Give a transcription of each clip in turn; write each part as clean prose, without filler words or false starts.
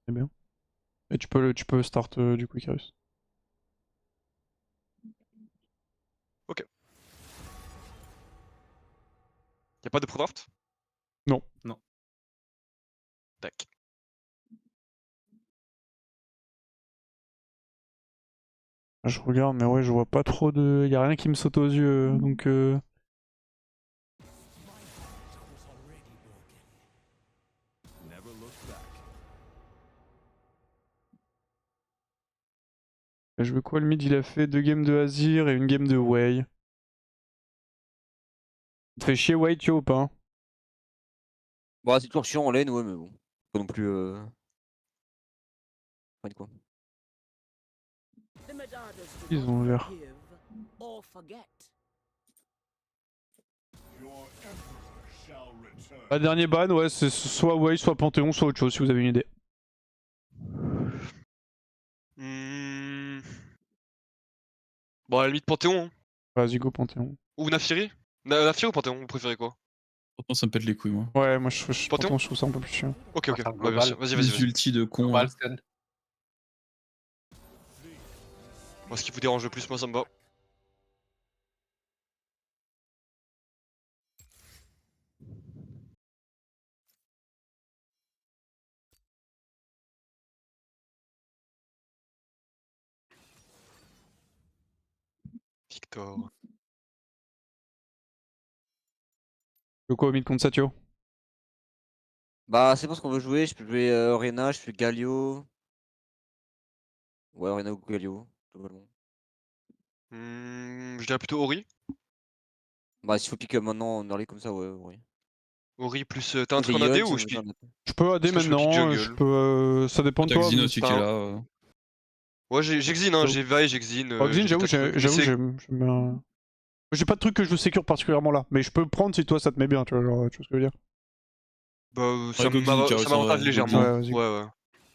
C'est bien. Et tu peux start du coup Icarus. Ok. Y'a pas de pro-draft? Non. Non. Tac. Je regarde, mais ouais, je vois pas trop de. Y'a rien qui me saute aux yeux, donc. Je veux quoi, le mid il a fait 2 games de Azir et une game de Wei. Ça te fait chier Wei, tu vois ou pas? Bon, c'est toujours chiant en lane, ouais, mais bon. Pas non plus. Enfin, quoi. Ils ont l'air. Bah, dernier ban, ouais, c'est soit Wei, soit Panthéon, soit autre chose si vous avez une idée. Bon, à la limite Panthéon. Hein. Vas-y, go Panthéon. Ou Nafiri? Nafiri ou Panthéon? Vous préférez quoi? Pourtant, ça me pète les couilles, moi. Ouais, moi Panthéon? Panthéon, je trouve ça un peu plus chiant. Ok, ok. Enfin, Bah, bien sûr. Vas-y, vas-y, Les vas-y. ultis de con. Global Hein. stun. Moi, ce qui vous dérange le plus, moi, ça me va. Victor. Le quoi au mid contre Satio? Bah, c'est pas ce qu'on veut jouer. Je peux jouer Orena, je peux Galio. Ouais, Orena ou Galio, globalement. Je dirais plutôt Ori. Bah, s'il faut pick up maintenant en early comme ça, ouais, ouais. Ori plus. T'as un Moi, j'ai truc en AD Yeon, ou sinon je j'ai pique? un autre. Je peux AD Soit je fais pick maintenant, je jungle. peux. Ça dépend de T'as toi. Xin aussi qui est Enfin, là. Ouais, j'exine, hein, j'ai Vi, j'exine. Oxyn, J'ai des j'avoue, tas de trucs. Mais j'avoue, c'est. j'aime bien. J'ai pas de truc que je veux secure particulièrement là, mais je peux prendre si toi ça te met bien, tu vois, genre, tu vois ce que je veux dire. Bah, Ouais, Goxin, ça Icarus en m'avantage vrai. légèrement. Ouais, vas-y. Ouais, ouais.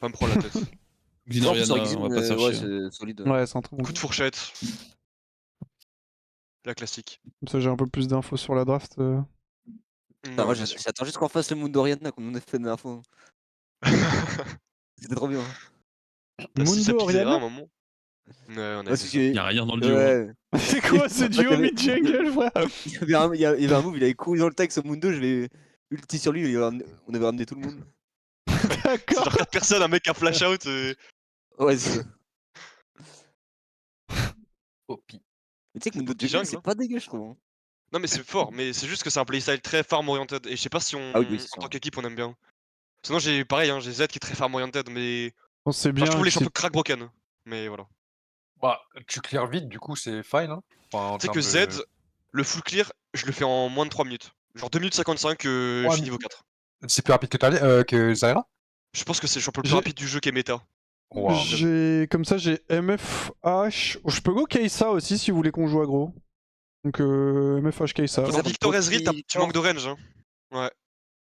Pas me prendre la tête. Goxin En plus, sur Oriana, Exim, on va pas se faire ouais, chier. c'est solide. Ouais, c'est un très bon Coup de truc. fourchette. La classique. Comme ça, j'ai un peu plus d'infos sur la draft. Putain, moi, Ouais, bien sûr. j'attends juste qu'on fasse le Moon d'Oriana comme on a fait la dernière fois. C'était trop bien. Bah, si ça Mundo pisera à un Oriana? moment. Ouais, on avait Parce fait ça. que. Y'a rien dans le duo. Hein. Ouais. C'est quoi ce En fait, duo mid-jungle, frère? il y avait un move, il avait couru dans le texte au Mundo, je l'ai ulti sur lui, on avait ramené tout le monde. C'est D'accord. genre 4 personnes, un mec a flash out. Ouais, c'est ça. Poppy. Mais tu sais que C'est Mundo Poppy Jungle, jungle. c'est Hein. pas dégueu, je trouve. Hein. Non, mais c'est fort, mais c'est juste que c'est un playstyle très farm oriented. Et je sais pas si Ah oui, oui, c'est en ça. tant qu'équipe on aime bien. Sinon, j'ai pareil, hein, j'ai Z qui est très farm oriented, mais. Bon, c'est Enfin, je bien trouve les que c'est. champions crack broken. Mais voilà. Bah, tu clears vite, du coup, c'est fine. Hein. Enfin, en Tu sais que termes de. Z, le full clear, je le fais en moins de 3 minutes. Genre 2 minutes 55, je Ouais, suis niveau 4. c'est plus rapide que Zyra? Je pense que c'est le champion le plus J'ai- rapide du jeu qui est méta. Wow. Comme ça, j'ai MFH. Je peux go Kai'Sa aussi si vous voulez qu'on joue aggro. Donc MFH Kai'Sa. Kai'Sa, Dans contre Victor Ezreal, Poppy, tu manques de range. Hein. Ouais.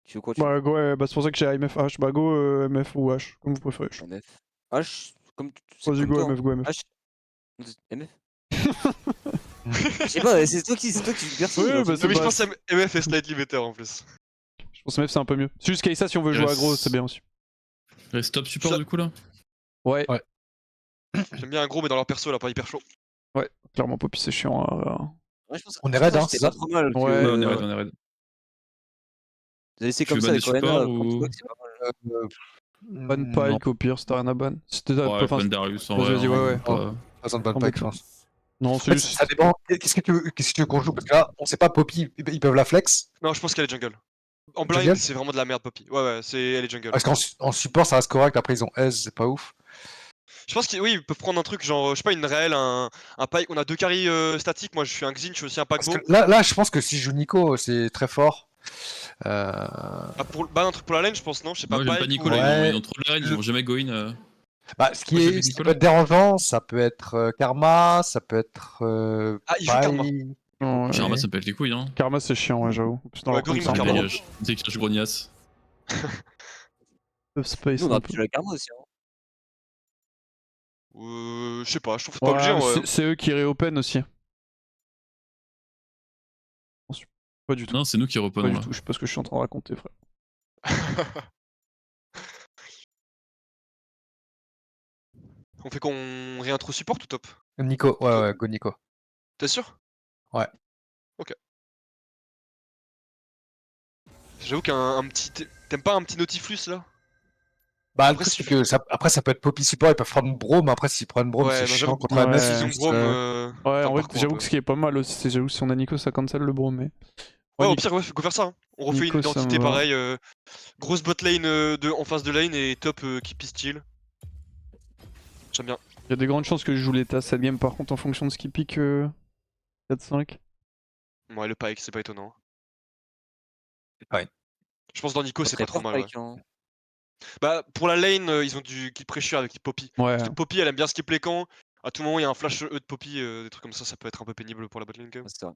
Tu veux quoi, tu veux? Bah go, ouais, bah c'est pour ça que j'ai MFH. Bah go MF ou H, comme vous préférez. MF. H, c'est Vas-y comme go toi. MF, go MF. H. MF. Je sais pas, c'est toi qui perso. Oui, genre, bah tu- c'est Non, mais je pas. pense que MF est slightly better en plus. Je pense que MF c'est un peu mieux. C'est juste Kai'Sa si on veut jouer aggro, c'est bien aussi. Reste top support du coup là. Ouais. Ouais. J'aime bien un gros, mais dans leur perso, là, pas hyper chaud. Ouais, clairement Poppy c'est chiant. Ouais, je pense On est je pense raid, que hein, c'était c'est pas ça? trop mal. Ouais, Ouais, on est Que... raid, on est raid. Vous avez essayé Tu comme veux ça ban des avec Orena, supports contre ou. Vox, c'est pas mal. ban Non, Pike au pire, si t'as rien à ban. C'était Ouais, enfin, ban Darius en vas-y, vrai. vas-y, ouais, ouais. Pas... pas besoin de ban Prends pack, back. je pense. Non, En c'est fait, juste. ça dépend. Qu'est-ce que tu veux qu'on joue? Parce que là, on sait pas, Poppy, ils peuvent la flex. Non, je pense qu'elle est jungle. En blind, Jungle? c'est vraiment de la merde, Poppy. Ouais, ouais, elle est jungle. Parce qu'en support, ça reste correct. Après, ils ont S, c'est pas ouf. Je pense qu'ils oui, ils peuvent prendre un truc genre, je sais pas, une Rel, un Pike. On a 2 carries statiques. Moi, je suis un Xin, je suis aussi un Parce que paquebot. là, je pense que si je joue Nico, c'est très fort. Bah, un truc pour la lane, je pense, non? Je sais pas, Moi j'aime pas Pike Nico ou. là, Ouais. ils ont trop de la range, ils vont jamais go in. Bah, ce Moi, j'aime qui Nicolas. peut être dérangeant, ça peut être Karma, ça peut être. Ah, il joue Karma. Pai. Non, Karma ça pète les couilles hein. Karma c'est chiant, ouais, j'avoue. En plus, dans Ouais, leur compte, Gorim c'est ou un Ça peu Karma. dégage. Dès que je grognasse. tough space Nous, on un a peu. pu la Karma aussi. Hein. Je sais pas, je trouve que c'est pas obligé Ouais, en mais vrai. Hein. c'est eux qui réopen aussi. Pas du tout. Non, c'est nous qui Pas reprenons du là. tout, je sais pas ce que je suis en train de raconter, frère. On fait qu'on réintro support ou top? Nico, ouais, go Nico. T'es sûr? Ouais. Ok. J'avoue qu'un petit... T'aimes pas un petit Nautiflux là? Bah, le Après, truc, si c'est que après, ça peut être Poppy support, ils peuvent prendre Brome. Après, s'ils prennent Brome, c'est Ouais, non, j'avoue chiant que contre Ouais. MS. s'ils ont juste, Brome, Ouais, ferme en vrai, parcours un j'avoue peu. que ce qui est pas mal aussi, c'est j'avoue si on a Nico, ça cancel le bro, mais. Ouais, au Nico- pire, ouais, faut faire ça. Hein. On refait Nico, une ça me identité va. pareille. Grosse bot lane en face de lane et top qui pistille. J'aime bien. Il y a des grandes chances que je joue l'état cette game par contre en fonction de ce qui pique 4-5. Ouais, le pike, c'est pas étonnant. Ouais. Je pense dans Nico, Pas c'est très pas trop fort, mal. Ouais. Pike, hein. Bah, pour la lane, ils ont du kill pressure avec Poppy. Ouais. Parce que Poppy, elle aime bien skip les camps. À tout moment, il y a un flash E de Poppy, des trucs comme ça peut être un peu pénible pour la botlane quand même. Ouais, c'est vrai.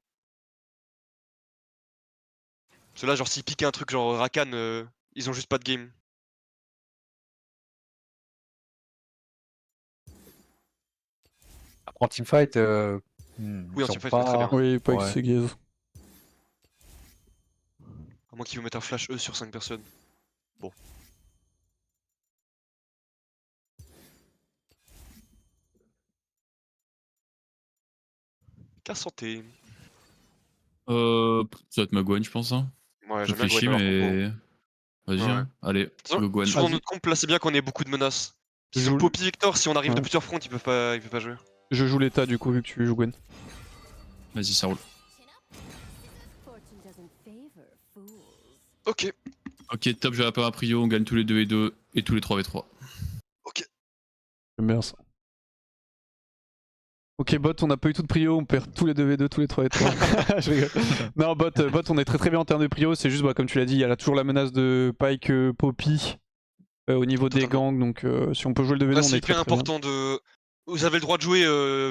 Parce que là, genre, s'ils piquent un truc genre Rakan, ils ont juste pas de game. Après, en teamfight, Oui, en ils ont teamfight, on est très pas. bien. Oui, pas Ouais. avec ses gaze. À moins qu'ils vous mettent un flash E sur 5 personnes. Bon. Qu'à santé. Ça va être ma Gwen, je pense. Hein. Ouais, Je j'aime bien réfléchis, Gwen dans leur compo. mais. Vas-y, Ouais, ouais. hein. Allez, go Gwen. Sur dans Vas-y. notre comp, là, c'est bien qu'on ait beaucoup de menaces. S'ils ont Joue- Poppy Victor, si on arrive de Ouais. plusieurs fronts, ils peuvent pas jouer. Je joue l'état du coup vu que tu joues Gwen. Vas-y, ça roule. Ok. Ok, top, j'ai pas un prio, on gagne tous les 2 et 2 et tous les 3v3. J'aime bien ça. Ok bot, on a pas eu tout de prio, on perd tous les 2v2, tous les 3v3. Je rigole. Non bot, on est très bien en termes de prio, c'est juste comme tu l'as dit, il y a toujours la menace de Pike Poppy au niveau des Totalement. gangs, donc si on peut jouer le 2v2 Là, on c'est est très hyper très bien. important de. Vous avez le droit de jouer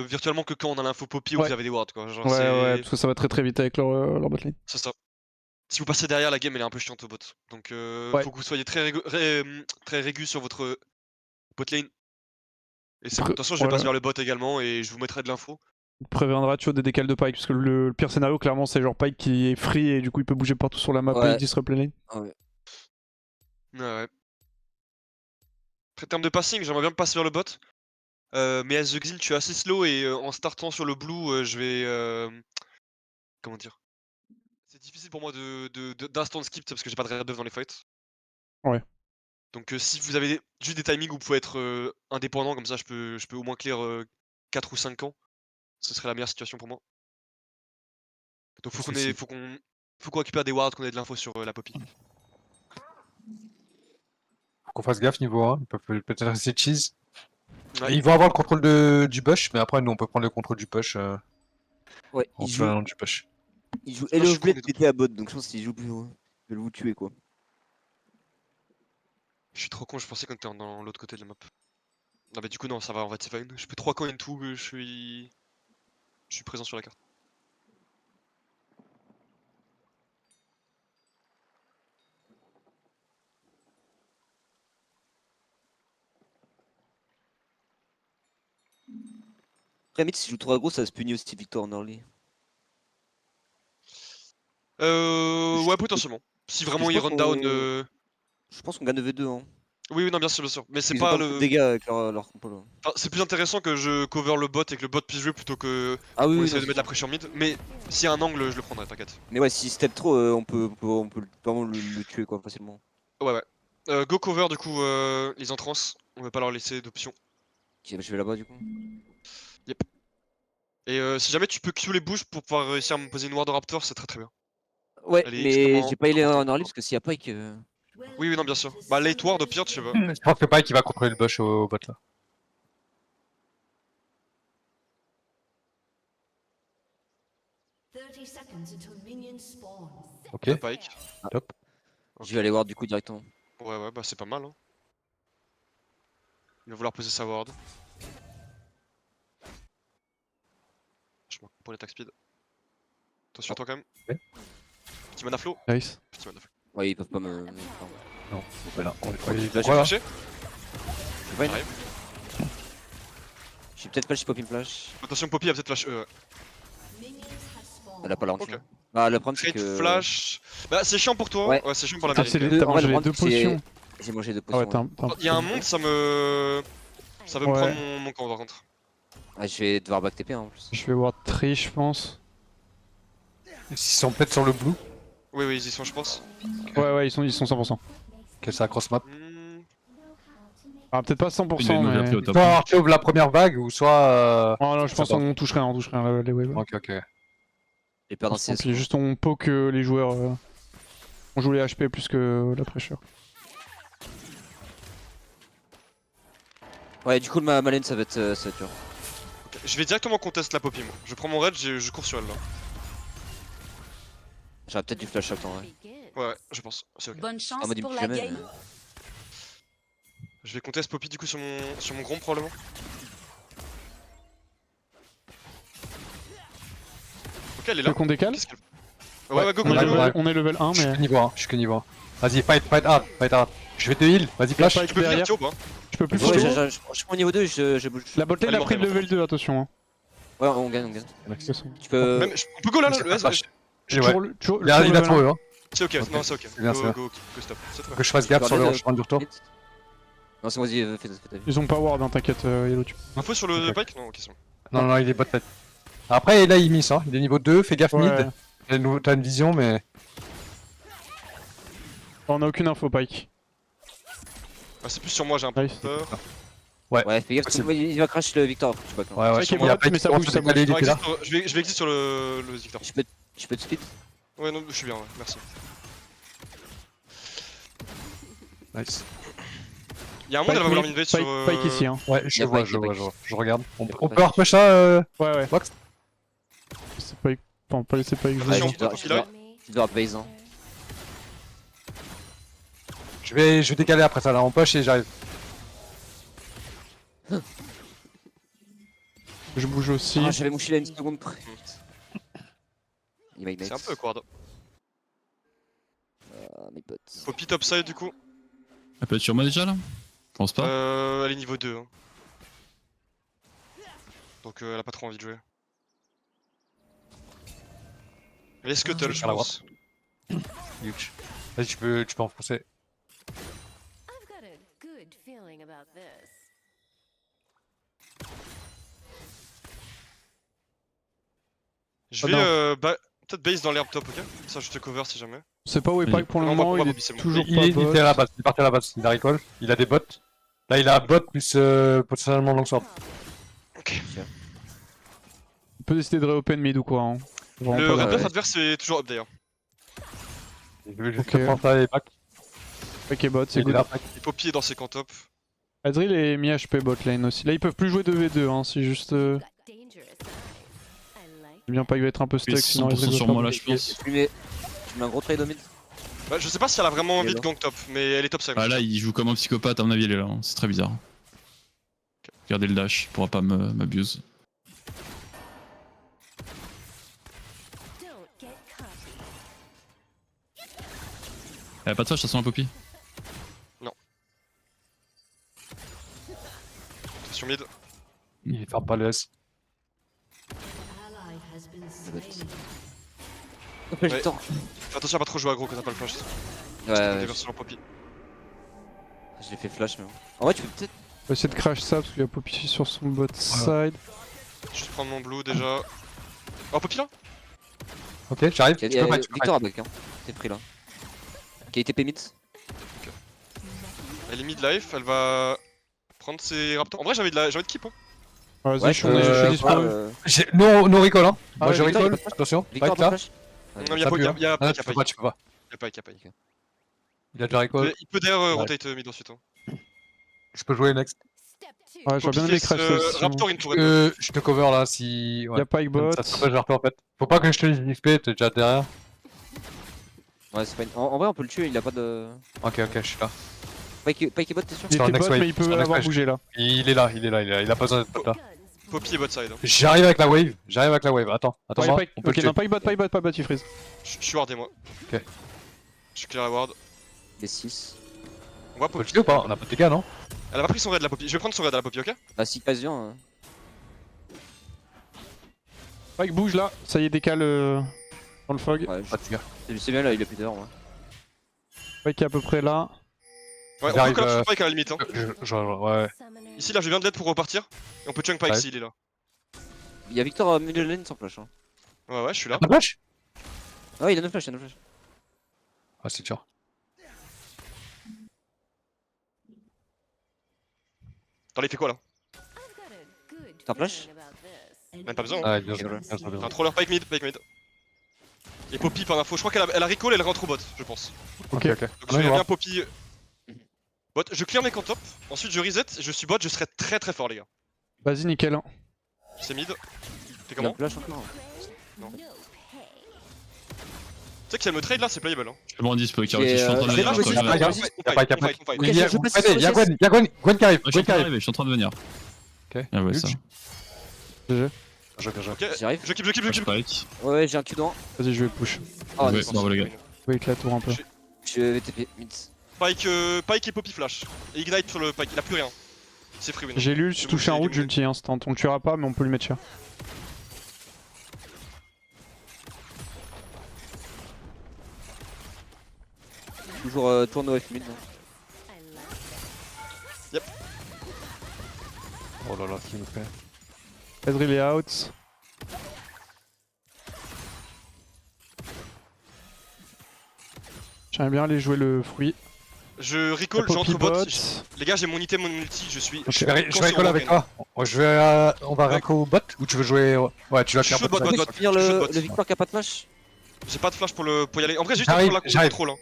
virtuellement que quand on a l'info Poppy ou que Ouais. vous avez des wards, quoi. Genre, Ouais, parce que ça va très très vite avec leur botlane. c'est ça. Si vous passez derrière, la game elle est un peu chiante au bot. Donc Ouais. faut que vous soyez très régu sur votre botlane. Et c'est bon. Attention, je vais Ouais. passer vers le bot également et je vous mettrai de l'info. On préviendra tu vois des décals de Pike, parce que le pire scénario clairement c'est genre Pike qui est free et du coup il peut bouger partout sur la map et Ouais. il disrupt la lane. Ouais. Ouais. Après, en termes de passing, j'aimerais bien me passer vers le bot. Mais as the Xil, tu es assez slow et en startant sur le blue, je vais. Comment dire? C'est difficile pour moi d'instant skip parce que j'ai pas de red buff dans les fights. Ouais. Donc si vous avez juste des timings où vous pouvez être indépendant, comme ça je peux au moins clear 4 ou 5 camps. Ce serait la meilleure situation pour moi. Donc faut qu'on récupère des wards, qu'on ait de l'info sur la Poppy. Faut qu'on fasse gaffe niveau 1. Ils peuvent peut-être rester cheese. Ouais. Ils vont avoir le contrôle du push, mais après, nous, on peut prendre le contrôle du push Ouais, en il tuant joue, un du push. il joue Moi, je suis Hello Blade con, qui était à bot, donc je pense qu'il joue plus haut. Je vais vous tuer quoi. Je suis trop con, je pensais qu'on était dans l'autre côté de la map. Non mais du coup non, ça va, en fait c'est fine. Je peux 3 camps et tout, je suis présent sur la carte. Après, mid, s'il joue trop aggro, ça se punit aussi Victor en early. Ouais, potentiellement. Si Parce que vraiment je il pense run down. Je pense qu'on gagne 2v2. Hein. Oui, oui, non, bien sûr, bien sûr. Mais c'est Ils ont pas pas beaucoup de le. dégâts avec leur compo là. Enfin, c'est plus intéressant que je cover le bot et que le bot puisse jouer plutôt que Ah oui, on oui, essaie non, de mettre la pression mid. Mais s'il y a un angle, je le prendrai, t'inquiète. mais ouais, s'il step trop, on peut vraiment le tuer quoi facilement. Ouais, ouais. Go cover du coup les entrants. On va pas leur laisser d'options. Ok, bah, je vais là-bas du coup. Yep. Et si jamais tu peux Q les bouges pour pouvoir réussir à me poser une ward de Raptor, c'est très très bien. Ouais, Elle est mais extrêmement j'ai pas il est importante. en early parce que s'il y a Pike. Oui, oui, non, bien sûr. Bah, late ward au pire, je sais pas. Je pense que pas qui va contrôler le push au bot là. Ok, La Pike. top. Je vais aller voir du coup directement. Ouais, ouais, bah c'est pas mal. Hein. Il va vouloir poser sa ward. Je manque pour l'attaque speed. Attention à toi quand même. Ouais. Petit mana flow. Nice. Petit mana flow. Ouais, ils peuvent pas me. Non, voilà. Là, J'ai Voilà. flashé. Je vais pas J'arrive. J'ai peut-être pas le pop in flash. Attention, Poppy a peut-être flash. Elle a pas la range. Ok. Hein. Ah, le problème c'est Trade que. flash. Bah, c'est chiant pour toi. Ouais. Ouais, c'est chiant pour la Ah, c'est mairie. les- t'as En vrai, mangé le les deux problème, c'est- potions. J'ai mangé 2 Ah ouais, potions. t'as un Il y a un monde, ça me. Ça peut me Ouais. prendre mon camp par contre. Ah, je vais devoir back TP en plus. Je vais voir Tree, je pense. Ils sont peut-être sur le blue. Oui, ils y sont, je pense. Ouais, ils sont 100%. Que ça cross map. Ah, peut-être pas Il y a 100%, une mais. overplay au top. Soit sauve la première vague ou soit. Oh non, je pense Ça va. qu'on touche rien, les waves. Ok, ok. J'ai peur d'un Tant CS. pis, juste on poke les joueurs. On joue les HP plus que la pressure. Ouais, du coup, ma lane ça va être dur. Je vais directement contest la Poppy, moi. Je prends mon raid, je cours sur elle là. J'aurais peut-être du flash up en vrai. Ouais, je pense. C'est ok. Bonne chance Ah, moi, pour depuis la jamais. game. Je vais contest Poppy du coup sur mon grom probablement. Ok, elle est Tu veux là. qu'on décale? Qu'est-ce qu'elle fait? Ouais, go, on, est go, go. ouais. on est level 1, Je suis mais. que niveau 1. Je suis que niveau 1. Vas-y, fight hard, fight hard. Je vais te heal. Vas-y, flash. Pas Tu peux venir, derrière. Thio, ou pas? Je peux plus Ouais, foutre. je prends au niveau 2 je bouge. La bot lane Allez, a pris le monte, level 2, attention. Hein. Ouais, on gagne. De toute façon. Tu peux. Même, on peut go là, C'est pas là. flash. Je Ouais. toujours le- toujours- Il a toujours level trouvé, 1. hein. C'est ok, Ok. non, c'est ok. C'est bien, c'est bien. Go, stop. C'est très Que je fasse gap sur le chemin du retour. Non, c'est vas-y, fais ta vie. Ils ont pas ward, hein, t'inquiète, Yellow. Info sur le Ok. pike? Non, ok, c'est bon. Non, il est bot tête. Après, là, il miss, hein. Il est niveau 2, fais gaffe Ouais. mid. T'as une vision, mais. On a aucune info, Pike. Ah, c'est plus sur moi, j'ai un peu Nice. peur. Ouais, fais gaffe, c'est- il va crash le Victor. Faut que tu back, hein. Ouais, Mec, il est il y a bot, pas mais ça bouge, ça bouge. il était là. Je vais exit sur le Victor. Tu peux te split. Ouais, non, je suis bien, ouais, merci. Nice. Il y a un monde, elle va vouloir m'invade sur. Pike ici, hein. Ouais, Il y je a vois, Pike, je il y a vois, Pike. je regarde. On Il y a peut Pike. repush ça Ouais. Box C'est Pike. Enfin, on peut laisser Pike. Attention, Ouais, tu dois- Poppy tu là. dois- Tu dois base, hein. Je vais décaler après ça là, on push et j'arrive. Je bouge aussi. Ah, j'avais mon shield à une seconde près. Il m'a ignite. C'est un peu quad. Ah, mes potes. Poppy topside du coup. Elle peut être sur moi déjà là? Je pense pas. Elle est niveau 2. Hein. Donc elle a pas trop envie de jouer. Elle est scuttle, je Vers la pense. Huge. Vas-y, tu peux enfoncer. I've got a good feeling about this. Je Oh vais non. peut-être base dans l'herbe top, ok? Ça, je te cover si jamais. On sait pas où est Pike pour le Non, moment, moi, il c'est est bon. toujours Il pas est bot. à la base, il est parti à la base, il a recall, il a des bots. Là, il a un bot plus potentiellement longsword. Ok. Il peut décider de reopen mid ou quoi. Hein. Vraiment Le pas red grave. buff adverse est toujours up d'ailleurs. Je vais juste Ok. prendre ça et back. Pike et bot, c'est Il est good. là, back. Et Poppy est dans ses camps top. Adril est mi-HP bot lane aussi. Là, ils peuvent plus jouer 2v2, hein, c'est juste. Got dangerous eyes. I like Bien pas, il va être un peu Il est stuck sinon 100% Adril sur va moi pas. là, je pense. Tu mets un gros trade au mid. Bah, je sais pas si elle a vraiment envie de Yellow. gank top, mais elle est top 5. Ah là, il joue comme un psychopathe, à mon avis, il est là. Hein. C'est très bizarre. Regardez le dash, il pourra pas m'abuse. don't get cocky. Elle a pas de flash, de toute façon, la Poppy. Sur mid. Il ferme pas le S. Après, j'ai Ouais. le temps. Fais attention à pas trop jouer aggro quand t'as pas le flash. Ouais, Des sur Poppy. je l'ai fait flash, mais bon. En vrai, tu peux peut-être. On va essayer de crash ça parce qu'il y a Poppy sur son bot side. Je vais prendre mon blue déjà. Oh, Poppy là? Ok, j'arrive. Tu peux fight, tu peux Victor a back, hein. T'es pris là. Ok, TP mid. Elle est mid life, elle va prendre ses raptors. En vrai, j'ai envie de keep. Hein. Vas-y, Ouais, je suis dispo. J'ai no recall, hein. Ah Moi, ouais, je Victor, recall. il peut Attention, Victor a fight pas là. flash. Non, y'a Ça pas, pue, hein. y'a Ah, pas, tu peux pas. y'a pas. Il a déjà recall. Il peut d'ailleurs Ouais. rotate mid ensuite. Hein. Je peux jouer next. Step two. Ouais, j'aurais bien aimé crash ça aussi. Raptor in tourette. Je te cover là si. Il y a Pike bot. Ça se passe, je en fait. Faut pas que je te dise XP, t'es déjà derrière. Ouais, c'est pas une. En vrai, on peut le tuer, il a pas de. Ok, je suis là. Pike et bot, t'es sûr Il Sur était next bot, wave, mais il peut sur next avoir wave. bougé là. Il est là, il a pas besoin d'être là. Guns Poppy est bot side. Hein. J'arrive avec la wave, attends, Ouais, moi, Pike. on peut Ok, le non, tuer. Pike bot, il freeze. Je suis wardé moi. Ok. Je suis clear à ward. Les 6. On voit On peut le Poppy. tuer ou pas? On a pas de dégâts, non? Elle a pas pris son raid la Poppy. Je vais prendre son raid à la Poppy, ok? Bah, si quasiment. Pike bouge là, ça y est, décale dans le fog. Ouais, Pas de dégâts. c'est bien là, il a plus d'heures, ouais. Pike est à peu près là. Ouais, on peut J'arrive, collapse sur Pike à la limite. Hein. Ouais. Ici, là, je viens de l'aide pour repartir. Et on peut chunk Pike Ouais. s'il est là. Il y a Victor milieu de lane sans flash. Hein. Ouais, ouais, je suis là. Pas de flash? Ah ouais, il a 9 flash, il a 9 flash. Ah, c'est dur. Attends, il fait quoi là? I've got a good T'as un flash feeling about this. Même pas besoin. Hein. Ah, bien Ok, joué, voilà. bien joué, bien T'as un joué. troller Pike mid. Et Poppy par info, je crois qu'elle a recall, elle rentre au bot, je pense. Ok, ok. Donc je Ouais, vais je bien Poppy. Bot, je clear mes camps top, ensuite je reset, je suis bot, je serai très fort les gars. Vas-y, nickel. Hein. C'est mid. T'es Il a comment? un flash encore. Non. No pay. Tu sais que si elle me trade là, c'est playable. Hein. Je suis bon en dispo, Karl, J'ai, je suis en train de j'ai venir. pas je suis en train de possible. venir. Vas-y. Y'a pas, y'a pas. On fight. Ok, Il y a je passe Gwen, sur y'a le Gwen, y'a Gwen, Gwen qui arrive, Ouais, je suis Gwen en qui train arrive. d'arriver, je suis en train de venir. Ok. Ah ouais, ça. GG. Bien joué. Ok, J'y arrive. je keep. Spike. Ouais, j'ai un Q dans. Vas-y, je vais push. Oh, Ouais, nice. bravo les gars. Je vais avec la tour un peu. Je vais TP mid. Pike et Poppy flash. Et Ignite sur le Pike, il a plus rien. C'est free win. J'ai lu, je C'est touche bon, un j'ai route, j'ulti instant. On le tuera pas, mais on peut lui mettre cher. Toujours tourne OF mid. I like Oh là là, ce qu'il nous fait. Ezreal est out. J'aimerais bien aller jouer le fruit. Je recall, Poppy j'entre bot. bot. Les gars, j'ai mon item, mon ulti, je suis. Je vais recall avec toi. On va recall bot ou tu veux jouer. Ouais, tu vas Je faire suis bot. bot, side. bot. Tu peux finir je suis le bot. Victor qui a pas de flash? J'ai pas de flash pour y aller. En vrai, j'ai juste J'arrive, pour la j'arrive. contrôle. Hein.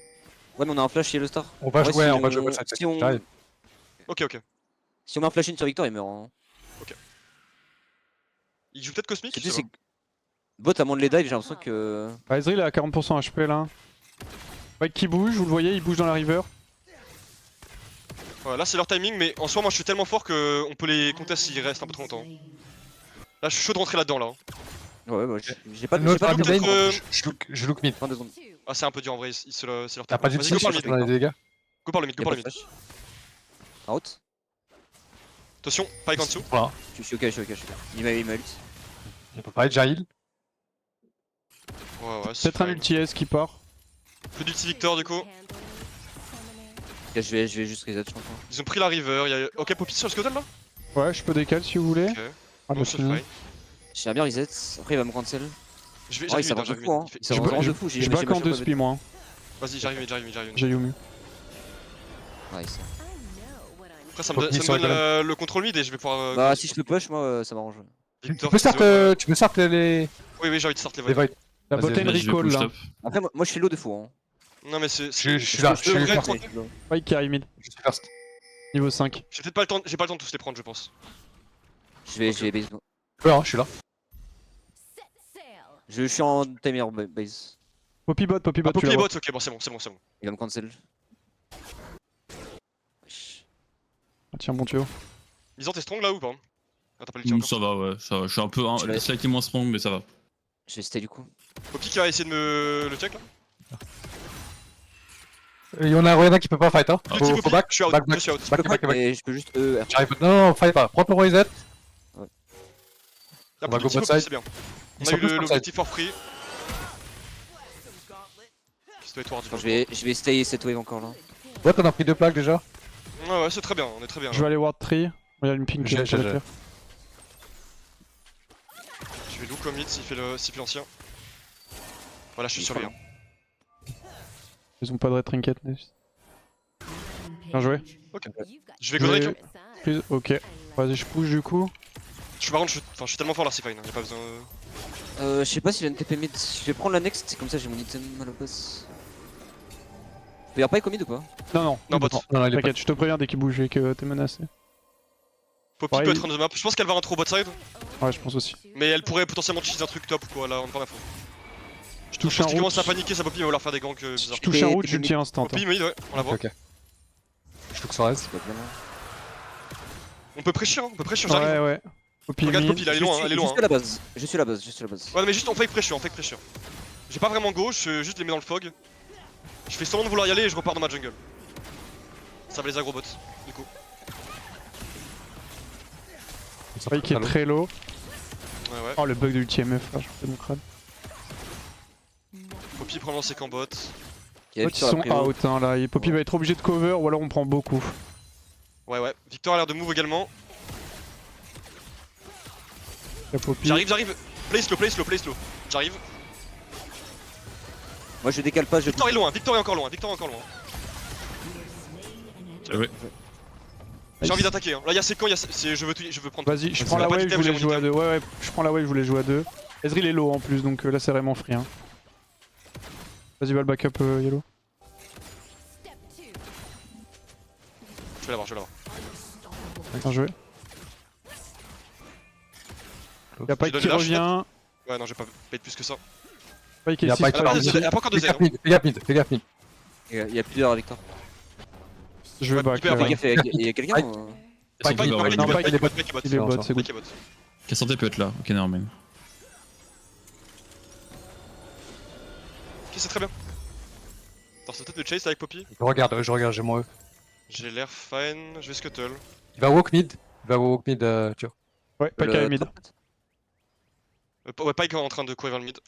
Ouais, mais on a un flash chez le star. On va Ouais, jouer, si on va jouer bot side. si on- J'arrive. Ok. Si on met un flash in sur Victor, il meurt. Hein. Il joue peut-être Cosmic. Ce que tu je sais, sais c'est que bot à moins de les dive, j'ai l'impression que. Ah, Ezreal est à 40% HP là. Pike qui bouge, vous le voyez, il bouge dans la river. pas. Ouais, là, c'est leur timing, mais en soi, moi, je suis tellement fort qu'on peut les contester s'ils restent un peu trop longtemps. Là, je suis chaud de rentrer là-dedans, là. Hein. Ouais, bah, j'ai pas de Notre j'ai pas de peut-être, lane, je look mid. 22 secondes. two. Ah, c'est un peu dur en vrai, c'est leur T'as timing. pas Vas-y, d'ulti go sur par le mid. les dégâts. Go par le mid, Y'a go par pas le de mid. flash. Out. Attention, Pike en dessous. Voilà. Je suis ok, je suis ok. Il m'a ult. On peut parler de Jail. Ouais, c'est Peut-être un fine. ulti S qui part. Peu d'ulti Victor, du coup. Handling summoner. Ok, je vais juste reset, je pense. Ils ont pris la river. Il y a... Ok, Poppy sur le Scotel là. Ouais, je peux décaler si vous voulez. Ok. Ah, Bon, bah, c'est fini. fine. J'ai bien reset. Après, il va me cancel. Je vais, Oh, il j'arrive mid, s'avance de j'arrive fou, hein. mid. Il fait- Il s'avance Je- vraiment je- de fou. Je back en 2 spi moi. Hein. Vas-y, j'arrive mid. J'ai Yumi. Nice. I know what I'm Après, ça me Poppy donne sur le le contrôle mid et je vais pouvoir. Bah, si je le push, moi, ça m'arrange. Tu Victor, peux start les Oui, j'ai envie de start les voids. voids. La Vas-y, botlane Vas-y, je vais recall push là. top. Après, moi, je suis low de fou. Hein. Non, mais c'est. Je suis là, je suis devrais first. être- Pike qui arrive mid. Je suis first. Niveau 5. J'ai peut-être pas le temps, j'ai pas le temps de tous les prendre, je pense. Je vais base. Ouais, je suis là. set sail. Je suis en timer base. Poppy bot, tu Ah, la Poppy et vois. bot, ok, bon, c'est bon. Il va me cancel. Wesh. Ah, tiens, bon tuyau. Misant, t'es strong là ou pas? Ah, t'as pas le tir encore. Ça va, ouais, ça va. Je suis un peu Je vais- slightly moins strong, mais ça va. Je vais stay du coup. Poppy qui va essayer de me le check là. Il y en a Rowena qui peut pas fight, hein. Petit Faut Poppy, back. je suis out, Back, je suis out. Je peux back. mais je peux juste R. J'arrive. Non, fight pas. Prends ton reset. Y'a On va pas de go petit bot Poppy, side. c'est bien. Ils On a sont eu tous bot l'objectif for free. Qu'est-ce que tu vas Attends, je vais stay cette wave encore là. Ouais, t'en as pris 2 plaques déjà. Ouais, c'est très bien, on est très bien. Je vais aller ward tree. Il y a une ping qui J'ai- va j'ai- pas la faire. Je vais look au mid s'il fait l'ancien. Voilà, je suis sur lui. Hein. Ils ont pas de red trinket. Bien joué. You've got Je vais go Drake. Mais- Hein. side. Plus- Ok. I like Vas-y, je push du coup. Par contre, je suis tellement fort là, c'est fine. Y'a pas besoin. Je sais pas s'il a une TP mid. Je vais prendre la next, comme ça j'ai mon item à la base. Tu peux y avoir pas mid ou pas? Non, Non, bot. Non, il est pas. T'inquiète, je te préviens dès qu'il bouge et que t'es menacé. Poppy Ouais, peut il- être on the map. Je pense qu'elle va rentrer au bot side, Ouais, je pense aussi. mais elle pourrait potentiellement cheese un truc top ou quoi. Là, on n'a pas d'info. Je Je touche pense un qu'il route. commence à paniquer, sa Poppy va vouloir faire des ganks bizarres. Je touche un Et- route, et- j'ulti instant. Poppy mid, ouais, on la voit. Ok. Je look sur res. C'est pas bien. On peut pressure, hein, on peut pressure, j'arrive. Ouais, ouais. Poppy Regarde mid. Poppy là, elle est loin, elle est Je loin. suis à la base. Je suis à la base. Ouais, mais juste on fake pressure, J'ai pas vraiment go, je juste les mets dans le fog. Je fais semblant de vouloir y aller et je repars dans ma jungle. Ça va les aggro bots, du coup. Pike qui est très low. Ouais. Oh, le bug de l'ulti MF là, je fais mon crâne. Poppy prend ses camps bot. Il y a Ils Victor sont après out hein, là. Et Poppy va être obligé de cover ou alors on prend beaucoup. Ouais. Victor a l'air de move également. La Poppy. J'arrive. Play slow. J'arrive. Moi je décale pas, je. Victor est loin, Victor est encore loin. Ouais. J'ai envie d'attaquer. Hein. Là, y'a c'est quand, je veux prendre. Vas-y, je Vas-y, prends on a la pas wave, je d'item, voulais j'ai jouer à mon 2. Ouais, je prends la wave, je voulais jouer à 2. Ezreal est low en plus, donc là c'est vraiment free. Hein. Vas-y, va le backup Yellow. Step 2. Je vais l'avoir. Bien joué. Y'a Pike donné qui lâche, revient. Ouais, non, j'ai pas payé plus que ça. Pike Il y est a 6 Pike Ah, là. non, il y a pas encore de Fais zèle. gaffe mid, fais gaffe mid. Il y a plusieurs Victor. Je vais back. hyper Fais gaffe, il y a quelqu'un Pike. Son Pike, top va Pike, avoir non, une Pike, bot. Pike est bot. Il est bot, c'est good. Pike est bot. Cassandre peut être là. Ok, nevermind. Ok, c'est très bien. Attends, c'est peut-être le chase avec Poppy. Je regarde, j'ai mon E. J'ai l'air fine, je vais scuttle. Il va walk mid, tu vois. Ouais, Pike Le à mid. top. Ouais, Pike est en train de courir vers le mid.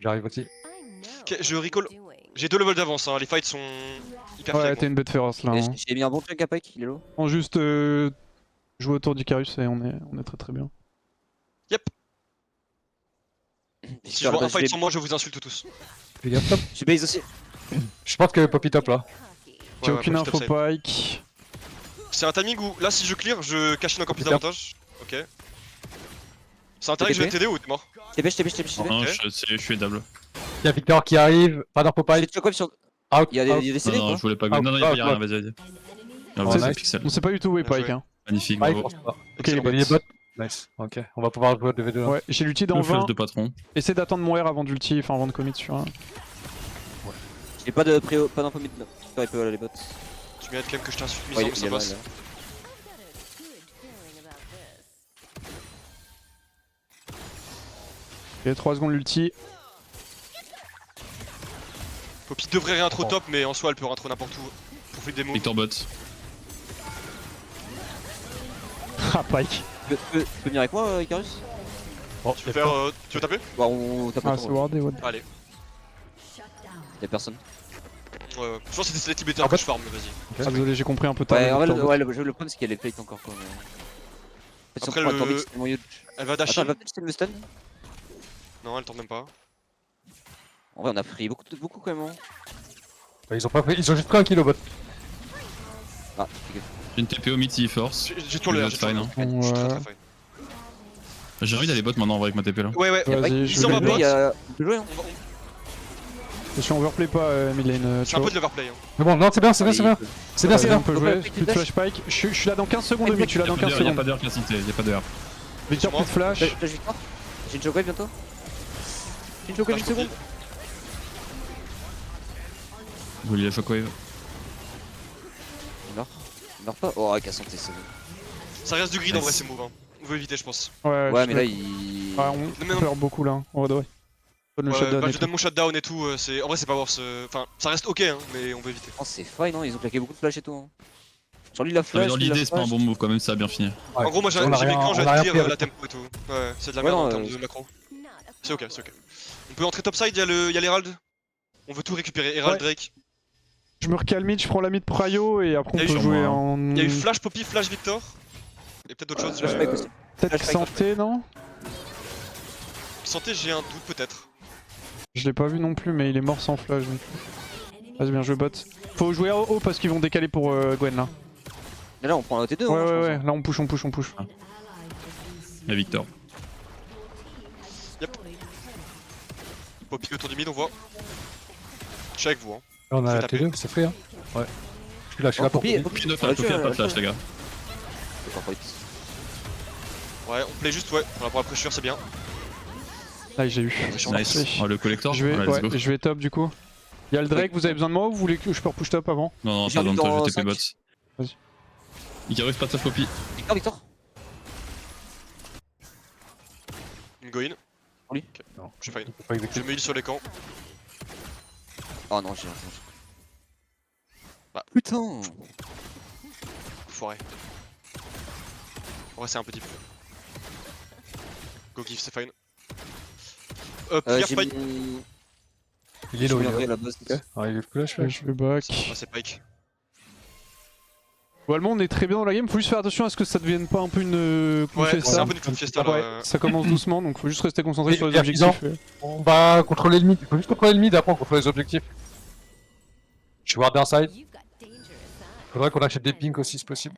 J'arrive aussi. I know Ok, je what recall. I'm doing. J'ai 2 levels d'avance, hein. Les fights sont hyper Ouais, faibles. t'es une bête féroce là. Et Hein. J'ai mis un bon chunk à Pike, il est low. On juste jouer autour du Carus et on est très bien. Si je vois un fight sur moi, je vous insulte tous. Fais gaffe top. Je base aussi. Je pense que Poppy top là. Cocky. J'ai Ouais, aucune ouais, info top side. Pike. C'est un timing où là, si je clear, je cache encore plus Putain. d'avantages. Ok. C'est un timing que je vais t'aider ou t'es mort? TP. Non, Ok. je suis aidable. Il y a Victor qui arrive, pas dans J'ai Popeye. de choc sur. Out, Il y a out. des Non, CD non, quoi. je voulais pas go. Non, non, y'a rien, vas-y. Ah, Oh, ouais, c'est nice. pixel. On sait pas du tout où est Bien Pike. joué. Hein. Magnifique, Pike, bravo. je pense pas. Ok, il est Il est bot. bot. Nice, ok. On va pouvoir jouer 2v2. Ouais, j'ai l'ulti dans Le flash 20. de patron. Essaie d'attendre mon R avant d'ulti, enfin avant de commit sur un. J'ai pas de préo, pas d'info mid là. Il peut aller les bots. Tu mérites quand même que je t'insulte, Ouais, mais il ça est là, passe. il est là. I've got a good feeling about this. Ok, 3 secondes l'ulti. Poppy devrait rien trop top, mais en soi, elle peut rentrer n'importe où pour flip des moves. Victor bot. Ah, Pike. Tu peux venir avec moi, Icarus? Bon, Tu veux faire. Tu veux taper? Bah, on tape Ah, pas c'est trop. wardé, what. Allez. Y'a personne. Ouais. Je pense que c'était Select Better que je farm, mais vas-y. Ah, désolé, j'ai compris un peu tard. Ouais, en vrai, Victor. ouais, le problème c'est qu'il y a les plates encore quoi. Mais... En fait, Après, si on prend le- un Tormix, c'est tellement huge. Elle va Attends, dash. elle va peut-être me stun. Non, elle tourne même pas. En vrai, on a pris beaucoup quand même. Hein. Ils ont pas pris, ils ont juste pris un kill au bot. Ah, fais gaffe. J'ai une TP au mid s'il force. J'ai toujours le Vous R, êtes j'ai toujours le fine, R. hein. Je suis très Ouais. très fine. J'ai envie d'aller bot maintenant en vrai avec ma TP là. Ouais, Vas-y, Pike, je ils vais ont les un bot. bot. il y a. On peut jouer hein. Je suis overplay pas mid lane. C'est un peu de l'overplay. Hein. Mais bon, non, c'est bien, c'est bien. C'est bien, c'est On bien. peut Donc, jouer, Pike, plus de dash. flash Pike. Je suis là dans 15 secondes de mid, je suis là dans 15 Y'a secondes. pas d'heure qui a santé, y'a pas d'heure. Victor, plus de flash. Flash Victor. J'ai une shockwave bientôt. J'ai une shockwave une seconde. Vous voulez la shockwave? Il meurt pas. Oh, avec la santé, c'est bon. Ça reste du grid en vrai, ces moves. Hein. On veut éviter, je pense. Ouais, Ouais, je mais là, suis il. d'accord. Ouais, mais on non. perd beaucoup là. En vrai, ouais. Donne le Ouais, shutdown bah, et je tout. donne mon shutdown et tout. En vrai, c'est pas worth. Enfin, ça reste ok, hein, mais on veut éviter. Oh, c'est fine, non? Ils ont claqué beaucoup de flash et tout. Hein. Genre, lui, la Non, mais flash. dans lui, la l'idée, c'est pas un flash. bon move quand même, ça a bien fini. En gros, moi j'ai On a mis rien- quand on j'ai a rien clear pris avec la tempo et tout. Ouais, c'est de la Ouais, merde non, en termes de macro. Not a C'est ok, problem. c'est ok. On peut entrer topside, y'a l'Herald. On veut tout récupérer. Herald, Ouais. Drake. Je me recale mid, je prends la mid Prio et après Il y a on eu peut sur jouer moi, en. Il y a eu Flash Poppy, Flash Victor. Et peut-être d'autres choses. Flash Pike aussi. Peut-être Flash santé, non? Santé, j'ai un doute peut-être. Je l'ai pas vu non plus, mais il est mort sans flash. Donc... Vas-y, bien joué bot. Faut jouer à haut parce qu'ils vont décaler pour Gwen là. Et là, on prend un T2. Ouais, hein, je ouais, pense, ouais. hein. Là on push, on push, on push. Y'a Victor. Poppy autour du mid, on voit. Je suis avec vous. Hein. On Je a vais la taper. T2, c'est free, hein. Ouais. Je suis là pour. Poppy, Poppy de on flash, l'a Poppy tué, a on pas l'a de flash, tué. les gars. D'accord, pour les petits. Ouais, on play juste, ouais. Pour la pressure, c'est bien. Là j'ai eu. Nice. Oh, le collector. Je vais, Voilà, let's go. je vais top du coup. Y'a le Drake, vous avez besoin de moi ou vous voulez que je peux push top avant? Non, non, J'ai pas besoin de envie toi, dans je TP bot. 5. Vas-y. Icarus, pas de Poppy. Victor. Une go in. Oui. Ok. Non. Je suis fine. Pas Je exécuté. me heal sur les camps. Oh non, j'ai raté. Bah. Putain. Foiré. En vrai, c'est un petit peu. Go give, c'est fine. Pierre J'ai Pike. mis. Il est low, il est low. la boss. Ok. Ah, il est flash, Je vais back. Ah, c'est Pike. Globalement, on est très bien dans la game, faut juste faire attention à ce que ça devienne pas un peu une Ouais, c'est fiesta. un peu une club fiesta Ouais, là. ça commence doucement, donc faut juste rester concentré Oui, sur les bien objectifs. On va contrôler le mid. Il faut juste contrôler le mid et après on contrôle les objectifs. Je suis ward inside. You've got dangerous eyes. Faudrait qu'on achète des pinks aussi si possible.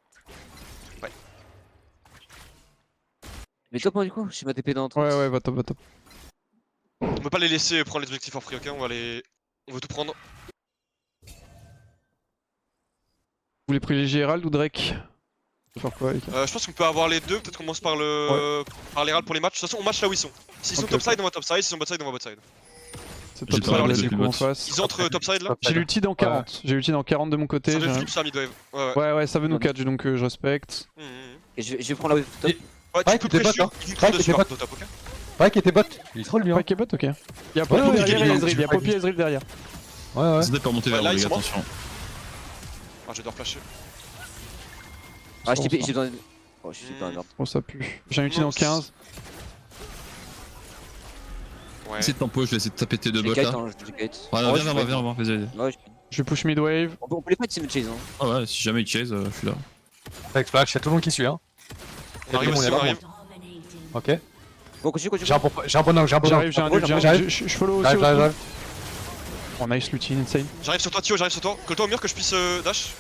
Mais top, moi, du coup, je suis ma TP dans 30. Ouais, va top, va top. On peut pas les laisser prendre les objectifs en free, ok? On veut tout prendre. Vous voulez privilégier Herald ou Drake? On peut faire quoi avec Je pense qu'on peut avoir les deux, peut-être qu'on commence par par l'Herald pour les matchs. De toute façon, on match là où ils sont. S'ils sont Ok, topside, on va topside, s'ils sont botside, on va botside. C'est J'ai top pas side, regardé du depuis coup le en bot. face. Ils entrent topside là? J'ai l'ulti dans 40. J'ai l'ulti dans 40 de mon côté. Ça j'ai veut un- flip sur midwave. Ouais. Ouais, ça veut nous catch donc je respecte. Et je vais prendre la wave top. Ouais, Ouais, tu peux t'es pressure, bot, hein. tu prends Ouais, dessus t'es par bot. contre, top, ok? Ouais, qui était bot. Il est trop lui, hein. Ouais, qui est bot, ok. Il y a Ouais, Poppy ouais, derrière et ouais, Ezreal, il y a ouais. Poppy et Ezreal derrière. Ouais, ouais. Vous êtes pas monter vers Ouais, là, vous, les ils gars, sont morts. attention. Ah, je vais devoir flasher. Ah, je TP, j'ai besoin. Oh, je suis pas un merde. Oh, ça pue. J'ai un ulti dans 15. Ouais. Essaye de tempo, je vais essayer de taper tes deux J'ai bots kite, là. hein, j'ai kite. Ouais, Ouais, viens je vers moi, fight, viens hein. vers moi, vas-y. Ouais, Je push mid wave. on peut les fight, c'est me chase. Hein. Ah ouais, si jamais il chase, je suis là. Avec flash, y'a tout le monde qui suit, hein. On arrive on est aussi, là, on arrive. Ok. Bon, continue. J'ai un bon angle, j'ai un bon J'arrive, angle. j'ai je follow aussi. J'arrive, j'arrive. Oh, nice l'ulti, insane. J'arrive sur toi, Tio, j'arrive sur toi. Colle-toi au mur que je puisse dash.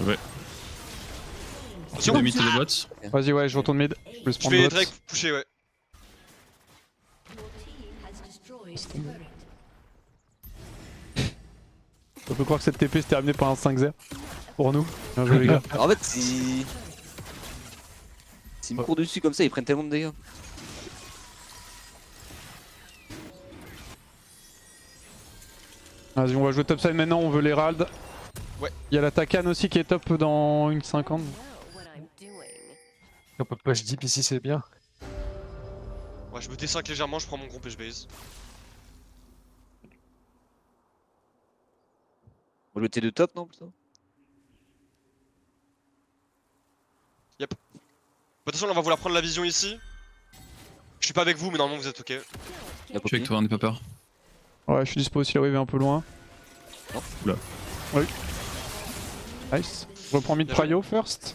Ouais. Attention. J'ai mis tes deux bots. Vas-y, ouais, je retourne mid. Je vais Je prendre vais bot. Drake pusher, ouais. On peut croire que cette TP se terminée par un 5-0 pour nous. Bien joué les gars. En fait, si. S'ils me courent dessus comme ça, ils prennent tellement de dégâts. Vas-y, on va jouer topside maintenant, on veut l'Herald. Ouais. Il y a la Takan aussi qui est top dans une 50. Know what I'm doing. On peut push deep ici, c'est bien. Ouais, je me T5 légèrement, je prends mon groupe et je base. On va le T2 top, non plutôt? Bah, de toute façon, on va vouloir prendre la vision ici. Je suis pas avec vous, mais normalement vous êtes ok. Il y a Je suis avec Poppy. toi, n'aie pas peur. Ouais, je suis dispo aussi, la wave est un peu loin. Non. Oula. Oui. Nice. Je reprends mid Bien joué. prio first.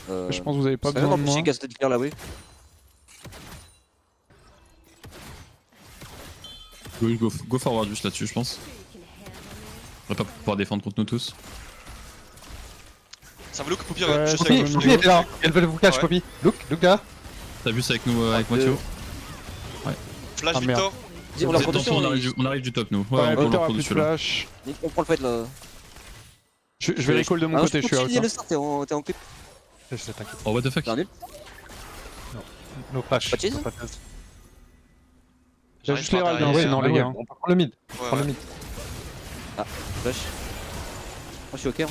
Je pense que vous avez pas c'est besoin vraiment de moi. chic à se clear la wave. Go forward juste là-dessus, je pense. On va pas pouvoir défendre contre nous tous. Ça vaut le coup Poppy, Ouais, je sais Poppy, avec Poppy, moi. Poppy était là. Elle veut vous catch, Ouais. Poppy. Look là. T'as vu ça avec nous, avec Mathieu? Flash Ah, merde. Victor. Dis, on la prend dessus, Attention, on on arrive du top nous. Ouais, on Victor prend a plus de dessus là. flash. On prend le fight là. Je vais recall de mon côté, je suis out. Il y a hein. le start, t'es en clip. Je sais, t'inquiète. Oh, what the fuck? T'es un nul. No flash. Pas de chase No flash. Il y a J'arrive juste par l'Herald derrière. sinon Ouais, les ouais, gars. On peut prendre le mid. Ouais, Prends le ouais. mid. Flash. Moi je suis ok. Hein.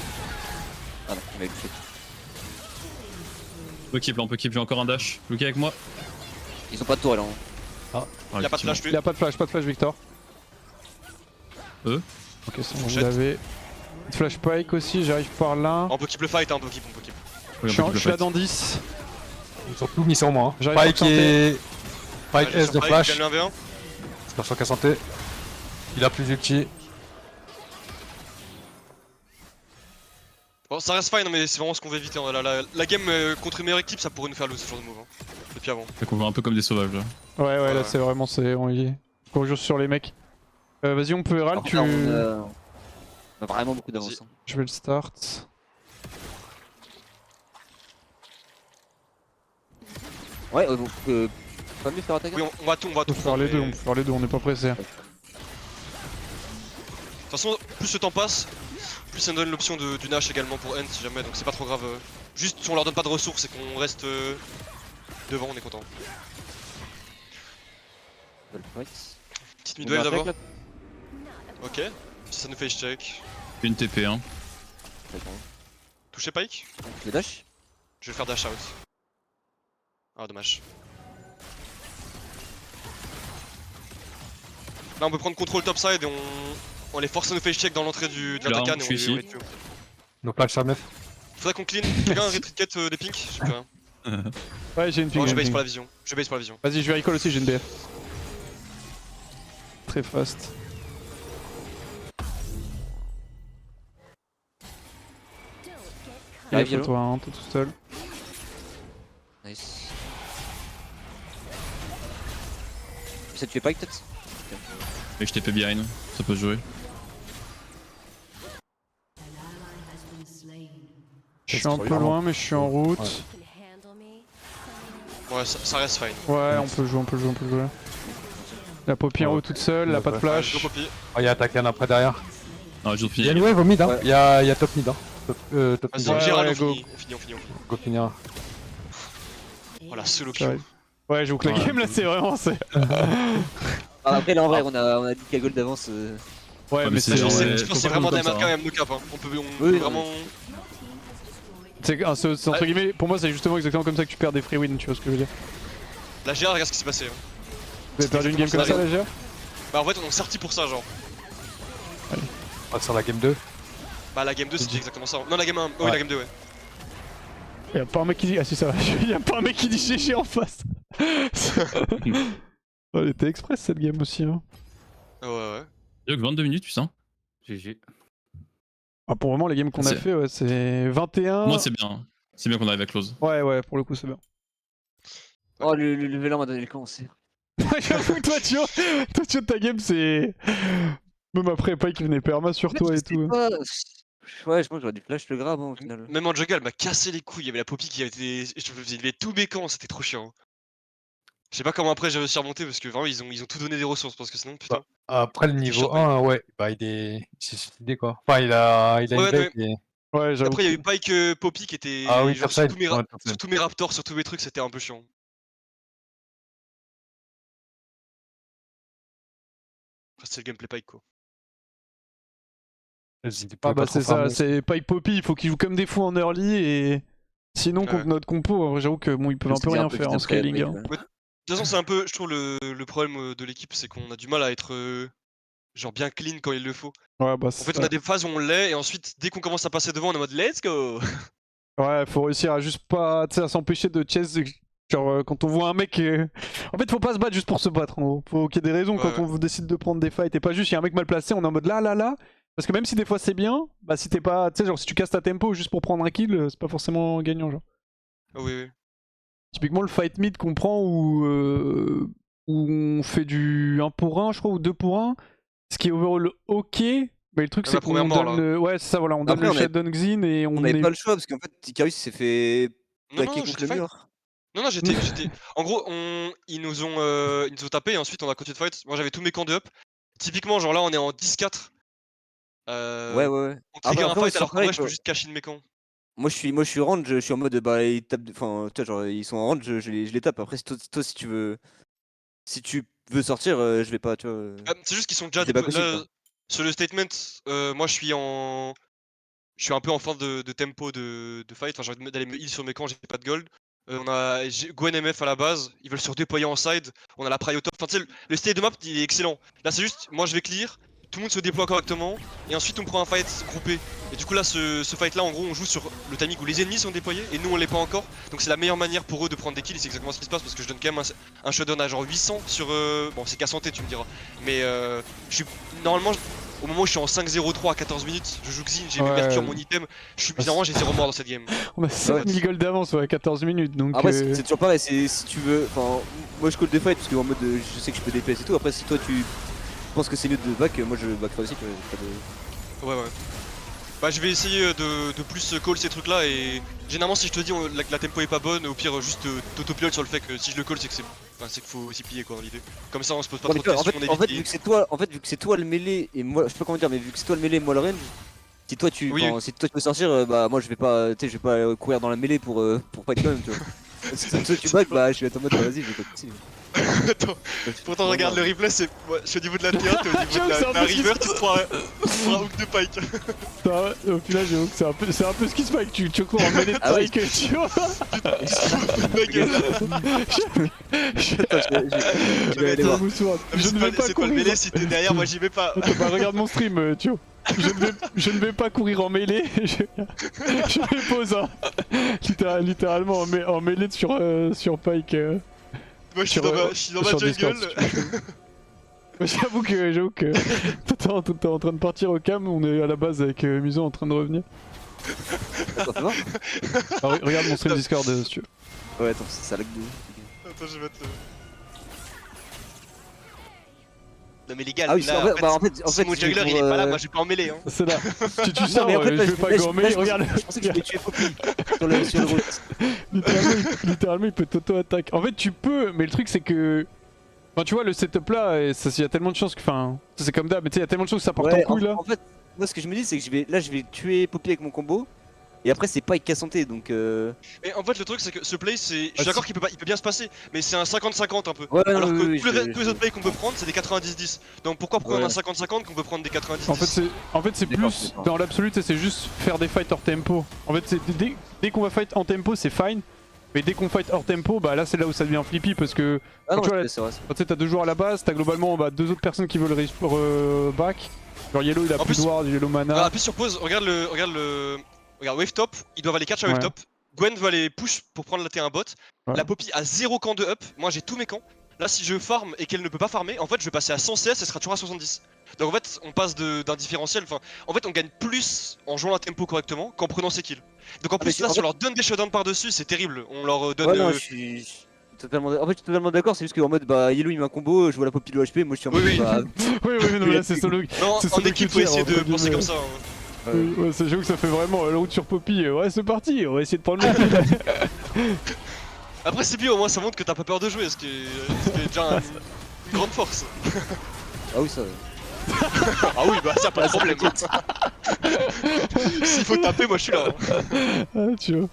Ah non, il m'a eu le fait. On peut keep là, on peut keep, j'ai encore un dash. Lucky avec moi. Ils ont pas de tour là. Ouais, Il a pas de flash lui. Il a pas de flash Victor. Eux. Ok, c'est bon, vous Fourchette. l'avez. Flash Pike aussi, j'arrive par là. On peut keep le fight, hein, on peut keep. Oui, Je on peut suis là keep le fight. dans 10. Ils ont tout mis sur moi. Hein. J'arrive Pike pour et. Pike Ouais, S sur de Pike, flash. gagne le 1v1. C'est sur santé. Il a plus d'ulti. Bon, ça reste fine, mais c'est vraiment ce qu'on veut éviter. La game contre une meilleure équipe, ça pourrait nous faire lose ce genre de move. Hein. Depuis avant. Fait qu'on va un peu comme des sauvages là. Ouais, là Ouais. c'est vraiment. On joue sur les mecs. Vas-y, on peut Herald, Par tu. contre, là, on a vraiment beaucoup d'avance. Hein. Je vais le start. Ouais, donc pas mieux faire attaquer. Oui, on va tout, On peut faire les mais- deux, on peut faire les deux, on n'est pas pressé. De toute façon, plus le temps passe, plus ça nous donne l'option du Nash également pour End si jamais, donc c'est pas trop grave. Juste si on leur donne pas de ressources et qu'on reste devant, on est content. Petite On midwave met un d'abord. check, Ok. Si ça nous fait check. Une TP, hein. là. Toucher Pike. Je les dash. Je vais faire dash out. Ah, dommage. Là, on peut prendre contrôle topside et on les force à nous face check dans l'entrée de Là, l'attaque je et suis on ici. les tue. No flash sur meuf. Faudrait qu'on clean. Quelqu'un a un retreat quête des pinks? Je sais plus rien. Ouais, j'ai une ping. Non, je j'ai une base ping. pour la vision. Je base pour la vision. Vas-y, je vais recall aussi, j'ai une BF. Très fast. Il arrive faut yellow. toi, hein, t'es tout seul. Nice. Ça te fait pas peut-être? Et je TP behind, ça peut jouer. Je suis un peu loin, mais je suis en route. You can handle me. Ouais, ça reste fine. Ouais, on peut jouer, on peut jouer, on peut jouer. La Poppy en haut toute seule, elle a pas de Go flash. Poppy. Oh, y'a Takan après derrière. Non, je Y'a une finis. wave au mid, hein. Ouais. Y'a top mid, hein. Top mid. Vas-y, Ouais, Gérald, ouais, on go. finit, on finit, on finit, on finit. Go finir. Oh la solo Ça kill. arrive. Ouais, j'avoue que la Ouais. game là, c'est vraiment. Après là en vrai on a 10 gold d'avance. Ouais, mais c'est c'est. Je genre, sais- ouais, je pense que faut c'est pas vraiment comme des ça, quand même, no cap. Hein. On peut Oui, vraiment. C'est entre guillemets, pour moi, c'est justement exactement comme ça que tu perds des free wins, tu vois ce que je veux dire. La GR, regarde ce qui s'est passé. Hein. Vous avez perdu une game comme ça, déjà? Bah en fait, on est sorti pour ça, genre. On va sur la game 2. Bah la game 2, c'était exactement ça. Non, la game 1. Oh oui, Ouais. la game 2, ouais. Y'a pas un mec qui dit. Ah si, ça va. Y'a pas un mec qui dit GG en face. Elle était express cette game aussi, hein. Ouais, ouais. Y'a que 22 minutes, putain. GG. Ah, pour vraiment, les games qu'on a C'est- fait, ouais, c'est 21. Moi, c'est bien. C'est bien qu'on arrive à close. Ouais, ouais, pour le coup, c'est bien. Oh le vélan m'a donné le camp aussi. J'avoue, toi, tu vois, ta game, c'est. Même après, Pike qui venait perma sur toi et tout. Pas... Ouais, je pense que j'aurais dû flash le grab hein, au final. Même en jungle, elle m'a cassé les couilles. Il y avait la Poppy qui avait été. Il y avait tous mes camps, c'était trop chiant. Je sais pas comment après j'ai réussi à remonter parce que vraiment ils ont tout donné des ressources parce que sinon putain. Après le C'était niveau chiant, 1, ouais, bah il s'est suicidé quoi. Enfin, il a une Ouais, bête et... Ouais, j'avoue. Après il y a eu Pike Poppy qui était Ah oui, genre topside. sur tous mes, Ouais, topside. sur tous mes raptors, sur tous mes trucs, c'était un peu chiant. Après c'est le gameplay Pike quoi. Vas-y, il Ah pouvait bah pas trop c'est ça, farmer. c'est Pike Poppy, il faut qu'ils jouent comme des fous en early et sinon Ouais. contre notre compo, j'avoue que bon ils peuvent un peu rien faire en scaling. Hein. De toute façon c'est un peu, je trouve le problème de l'équipe c'est qu'on a du mal à être genre bien clean quand il le faut. Ouais bah En fait on a des phases où on l'est et ensuite dès qu'on commence à passer devant on est en mode let's go. ouais, faut réussir à juste pas, tu sais, à s'empêcher de chase. Genre quand on voit un mec, en fait faut pas se battre juste pour se battre. En gros. Faut qu'il y ait des raisons Ouais, quand on décide de prendre des fights et pas juste il y a un mec mal placé, on est en mode là. Parce que même si des fois c'est bien, bah si t'es pas, tu sais genre si tu casses ta tempo juste pour prendre un kill, c'est pas forcément gagnant genre. Ah oui oui. Typiquement le fight mid qu'on prend où on fait du 1 pour 1 je crois ou 2 pour 1, ce qui est overall ok, mais le truc La c'est première qu'on mort, donne là. le... Ouais c'est ça voilà, on donne Après, le on avait- Shadow Xin et On on avait est... pas le choix parce qu'en fait Icarus s'est fait Non plaquer non contre j'étais le fight. mur. Non j'étais. En gros ils nous ont tapé et ensuite on a continué de fight. Moi j'avais tous mes camps de up. Typiquement genre là on est en 10-4. Ouais. On trigger un Après, fight c'est alors qu'en pareil, vrai je peux quoi. juste cacher de mes camps. Moi je suis range, je suis en mode bah ils tapent, enfin tu vois genre ils sont en range, je les tape. Après si toi si tu veux sortir, je vais pas tu vois. C'est juste qu'ils sont déjà C'est pas là, possible, quoi. sur le statement, moi je suis un peu en fin de tempo de fight, enfin j'ai envie d'aller me heal sur mes camps, j'ai pas de gold. On a Gwen MF à la base, ils veulent se redéployer en side, on a la prio top, enfin tu sais le state de map il est excellent. Là c'est juste, moi je vais clear, tout le monde se déploie correctement, et ensuite on prend un fight groupé. Et du coup là ce fight là en gros on joue sur le timing où les ennemis sont déployés et nous on l'est pas encore. Donc c'est la meilleure manière pour eux de prendre des kills et c'est exactement ce qui se passe parce que je donne quand même un shutdown à genre 800 sur... Bon c'est qu'à santé tu me diras. Mais je suis normalement... Au moment où je suis en 5-0-3 à 14 minutes, je joue Xin, j'ai Ouais. Mercure mon item, je suis bizarrement j'ai 0 mort dans cette game. On a 7000 gold d'avance ouais, à 14 minutes donc... Après c'est toujours pareil, c'est si tu veux, enfin moi je call des fights parce que en mode je sais que je peux DPS et tout. Après si toi tu penses que c'est mieux de back, moi je backferai aussi. Tu vois, pas de... Ouais. Bah je vais essayer de plus call ces trucs là et généralement si je te dis que la tempo est pas bonne, au pire juste t'autopilote sur le fait que si je le call c'est que c'est... Enfin, c'est qu'il faut aussi plier quoi dans l'idée. Comme ça on se pose pas Ouais, trop de mais tu vois, questions, on en fait évite vu que c'est toi, vu que c'est toi le mêlé et moi, je sais pas comment dire, mais vu que c'est toi le mêlé et moi le range, si toi tu, Oui. si toi tu peux sortir, bah moi je vais pas, tu sais, je vais pas courir dans la mêlée pour fight quand même, tu vois. Si toi tu back, bah je vais être en mode bah, vas-y, je vais continuer. Attends, pourtant regarde le replay, c'est... Ouais, je suis au niveau de la T1, t'es au niveau J'avoue de que c'est un la peu ce qui river, se tu te prends un hook de pike. Au final j'avoue que c'est un peu ce qui se passe, tu cours en mêlée de Ah oui. Pike, tu vois. Ma gueule. Attends, je vais aller Attends, voir. Moussoir, Mais je c'est ne vais pas c'est pas le courir. mêlé, si t'es derrière, moi j'y vais pas. Attends, bah, regarde mon stream, tu vois. Je ne vais pas courir en mêlée, je vais pause hein. Littéralement en mêlée sur Pike. Moi je suis dans ma sur Discord, jungle. si tu veux. J'avoue que t'es en train de partir au cam, on est à la base avec Muso en train de revenir. Attends, fais voir. Regarde mon stream Discord si tu veux. Ouais, attends, ça lag de. Attends, je vais mettre le. Non mais les gars, Ah oui, là, en fait, si mon je vais jungler il pour, est pas là, moi je vais pas en mêlée. Hein. C'est là. Tu Non, sors, mais en fait, je vais pas gommer, regarde. Je pensais que je voulais tuer Poppy sur le route. Littéralement, il peut t'auto-attaque. En fait, tu peux, mais le truc, c'est que. Enfin, tu vois, le setup là, il y a tellement de chances que. Enfin, ça, c'est comme d'hab, mais tu sais, il y a tellement de choses que ça part en couille là. En fait, moi ce que je me dis, c'est que je vais tuer Poppy avec mon combo. Et après, c'est pas avec santé donc. Mais en fait, le truc c'est que ce play, c'est. Je suis d'accord qu'il peut bien se passer, mais c'est un 50-50 un peu. Ouais, Alors non, que oui, tous les autres plays qu'on peut prendre, c'est des 90-10. Donc pourquoi prendre Ouais. un 50-50 qu'on peut prendre des 90-10? En fait, c'est D'accord, plus. d'accord. Dans l'absolu, c'est juste faire des fights hors tempo. En fait, dès qu'on va fight en tempo, c'est fine. Mais dès qu'on fight hors tempo, bah là, c'est là où ça devient flippy parce que. Ah non, tu vois, c'est vrai. Tu sais, t'as 2 joueurs à la base, t'as globalement deux autres personnes qui veulent back. Genre Yellow, il a En plus plus- de ward, Yellow mana. Regarde, appuie sur pause, regarde wave top, ils doivent aller catch à wave Ouais. top. Gwen veut aller push pour prendre la T1 bot. Ouais. La Poppy a 0 camp de up, moi j'ai tous mes camps. Là si je farm et qu'elle ne peut pas farmer, en fait je vais passer à 100 CS, elle sera toujours à 70. Donc en fait on passe d'un différentiel, enfin en fait on gagne plus en jouant la tempo correctement qu'en prenant ses kills. Donc en plus mais là en si on fait- leur donne des shutdowns par dessus c'est terrible, on leur donne... Ouais, non, je suis totalement. En fait, je suis totalement d'accord. C'est juste qu'en mode, bah, Yellow il met un combo, je vois la Poppy de HP, moi je suis en mode, Oui, oui. bah. Oui, non, mais là, c'est solo. Non, c'est en celui équipe qui faut tire, essayer de entre penser guillemets. comme ça. Hein. Ouais, c'est j'avoue que ça fait vraiment la route sur Poppy. Ouais, c'est parti, on va essayer de prendre le. Après c'est bien, au moins ça montre que t'as pas peur de jouer, ce qui est déjà une grande force. Ah oui, ça. Ah oui bah ça pas de problème. S'il faut taper moi je suis là. Hein. Ah, tu vois.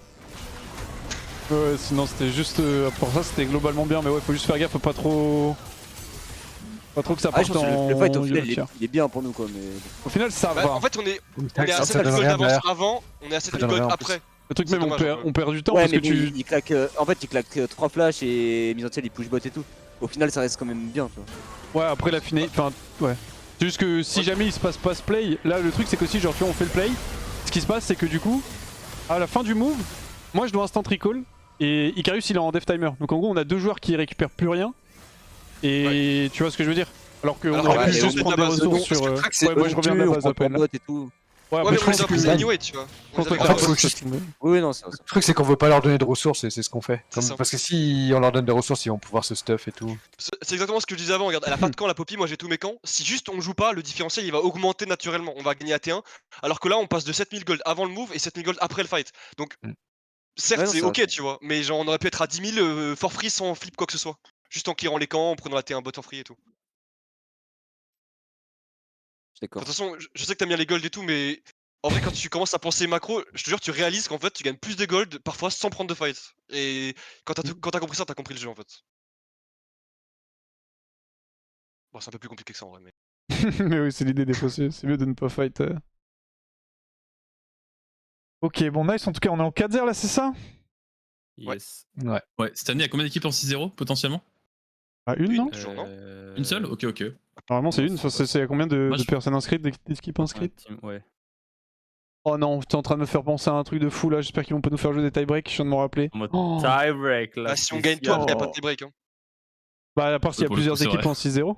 Ouais, sinon c'était juste. Pour ça, c'était globalement bien, mais ouais, faut juste faire gaffe, faut pas trop. Pas trop que ça Ah, je parte pense que en. le fight au final yellow tier. il est bien pour nous quoi, mais. Au final, ça Bah, va. en fait on est à Ça 7000 donne gold rien d'avance derrière. avant, on est à 7000 donne gold rien en plus. après. Le truc, c'est même, dommage, un peu. on perd du temps Ouais, parce mais que bon, tu. il claque. En fait, il claque 3 flashs et mise en ciel, il push bot et tout. Au final, ça reste quand même bien, tu vois. Ouais, après la finale. Enfin, ouais. C'est juste que si jamais il se passe pas ce play, là le truc c'est qu'aussi, genre, tu vois, on fait le play. Ce qui se passe, c'est que du coup, à la fin du move, moi je dois instant recall et Icarus il est en death timer. Donc en gros, on a 2 joueurs qui récupèrent plus rien. Et tu vois ce que je veux dire? Alors qu'on Alors, aurait ouais, pu et juste on prendre met des la base. ressources sur. Ouais, moi je reviens de la base appel. bot et tout. Ouais, Ouais après, mais je on pense les a que. pris que- anyway tu vois. On les a pense pris que- en faut bot. juste- Oui, non, c'est vrai. Le truc, c'est qu'on veut pas leur donner de ressources, et c'est ce qu'on fait. C'est ça. Parce que si on leur donne des ressources, ils vont pouvoir se stuff et tout. C'est exactement ce que je disais avant, regarde, elle a pas de camp la Poppy, moi j'ai tous mes camps. Si juste on joue pas, le différentiel il va augmenter naturellement, on va gagner à T1. Alors que là on passe de 7000 gold avant le move et 7000 gold après le fight. Donc Mm. certes Ouais, non, c'est c'est ok vrai. tu vois, mais genre on aurait pu être à 10 000 for free sans flip quoi que ce soit. Juste en clearant les camps, en prenant la T1 bot for free et tout. Je suis De d'accord. toute façon, je sais que t'aimes bien les gold et tout, mais en vrai, quand tu commences à penser macro, je te jure, tu réalises qu'en fait, tu gagnes plus de gold parfois sans prendre de fight. Et quand t'as compris ça, t'as compris le jeu en fait. Bon, c'est un peu plus compliqué que ça en vrai, mais. Mais oui, c'est l'idée des fois, c'est mieux de ne pas fight. Ok, bon, nice, en tout cas, on est en 4-0 là, c'est ça? Yes. Ouais. Ouais, cette année, il y a combien d'équipes en 6-0 potentiellement? Ah, une, non? Toujours, non Une seule? Ok, ok. Normalement, c'est non, une. c'est pas- C'est à combien Moi, de je- personnes inscrites, d'équipes inscrites? Ouais. Oh non, t'es en train de me faire penser à un truc de fou là. J'espère qu'ils vont pas nous faire jouer des tie-break. Je viens de m'en rappeler. En mode Oh. tie break là. Bah, si on gagne tout, après, y'a pas de tie break. Hein. Bah, à part s'il y a Pour le coup, plusieurs c'est équipes vrai. en 6-0.